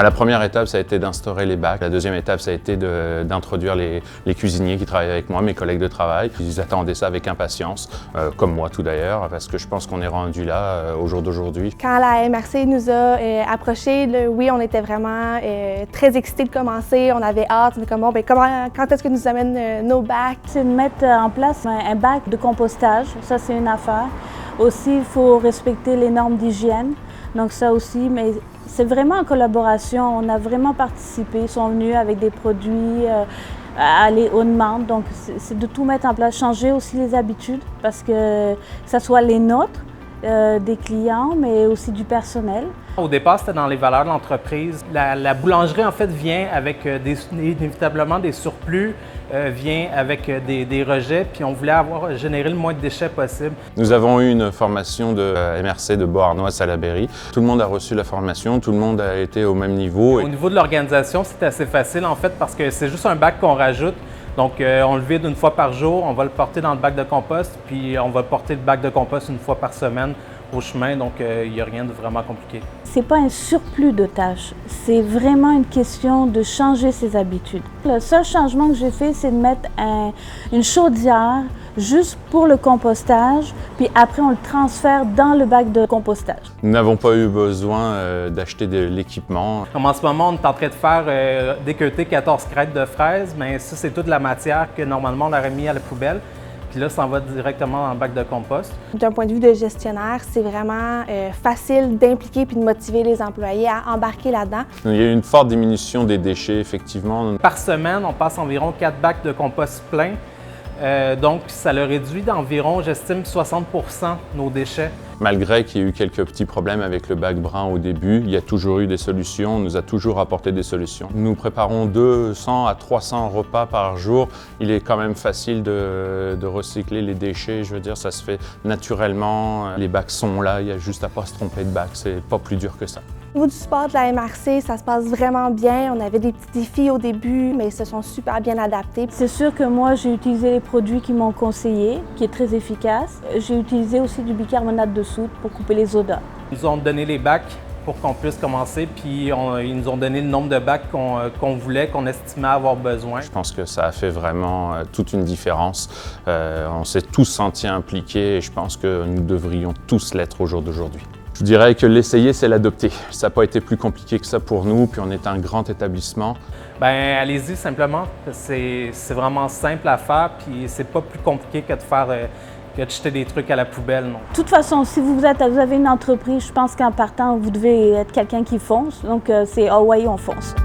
La première étape, ça a été d'instaurer les bacs. La deuxième étape, ça a été d'introduire les cuisiniers qui travaillent avec moi, mes collègues de travail. Ils attendaient ça avec impatience, comme moi tout d'ailleurs, parce que je pense qu'on est rendu là au jour d'aujourd'hui. Quand la MRC nous a approchés, oui, on était vraiment très excités de commencer. On avait hâte. On était comme, bon, ben, quand est-ce que nous amènent nos bacs? C'est de mettre en place un bac de compostage. Ça, c'est une affaire. Aussi, il faut respecter les normes d'hygiène. Donc ça aussi, mais c'est vraiment en collaboration. On a vraiment participé. Ils sont venus avec des produits à les haute demande. Donc c'est de tout mettre en place. Changer aussi les habitudes parce que ça soit les nôtres, des clients, mais aussi du personnel. Au départ, c'était dans les valeurs de l'entreprise. La boulangerie, en fait, vient avec inévitablement des surplus, vient avec des rejets, puis on voulait générer le moins de déchets possible. Nous avons eu une formation de MRC de Beauharnois-Salaberry. Tout le monde a reçu la formation, tout le monde a été au même niveau. Au niveau de l'organisation, c'est assez facile, en fait, parce que c'est juste un bac qu'on rajoute. Donc, on le vide une fois par jour, on va le porter dans le bac de compost, puis on va porter le bac de compost une fois par semaine au chemin, donc il n'y a rien de vraiment compliqué. C'est pas un surplus de tâches, c'est vraiment une question de changer ses habitudes. Le seul changement que j'ai fait, c'est de mettre une chaudière juste pour le compostage, puis après on le transfère dans le bac de compostage. Nous n'avons pas eu besoin d'acheter de l'équipement. Comme en ce moment, on est en train de faire déqueuter 14 crêtes de fraises, mais ça, c'est toute la matière que normalement on aurait mis à la poubelle. Puis là, ça en va directement dans le bac de compost. D'un point de vue de gestionnaire, c'est vraiment facile d'impliquer puis de motiver les employés à embarquer là-dedans. Il y a eu une forte diminution des déchets, effectivement. Par semaine, on passe environ 4 bacs de compost pleins. Donc, ça le réduit d'environ, j'estime, 60% nos déchets. Malgré qu'il y ait eu quelques petits problèmes avec le bac brun au début, il y a toujours eu des solutions, on nous a toujours apporté des solutions. Nous préparons 200 à 300 repas par jour. Il est quand même facile de recycler les déchets, je veux dire, ça se fait naturellement. Les bacs sont là, il y a juste à pas se tromper de bac, c'est pas plus dur que ça. Au niveau du support de la MRC, ça se passe vraiment bien. On avait des petits défis au début, mais ils se sont super bien adaptés. C'est sûr que moi, j'ai utilisé les produits qu'ils m'ont conseillé, qui est très efficace. J'ai utilisé aussi du bicarbonate de soude pour couper les odeurs. Ils nous ont donné les bacs pour qu'on puisse commencer, puis ils nous ont donné le nombre de bacs qu'on voulait, qu'on estimait avoir besoin. Je pense que ça a fait vraiment toute une différence. On s'est tous sentis impliqués et je pense que nous devrions tous l'être au jour d'aujourd'hui. Je dirais que l'essayer, c'est l'adopter. Ça n'a pas été plus compliqué que ça pour nous, puis on est un grand établissement. Bien, allez-y simplement. C'est vraiment simple à faire, puis c'est pas plus compliqué que de jeter des trucs à la poubelle, non. De toute façon, si vous avez une entreprise, je pense qu'en partant, vous devez être quelqu'un qui fonce. Donc, c'est « Ah ouais, on fonce ».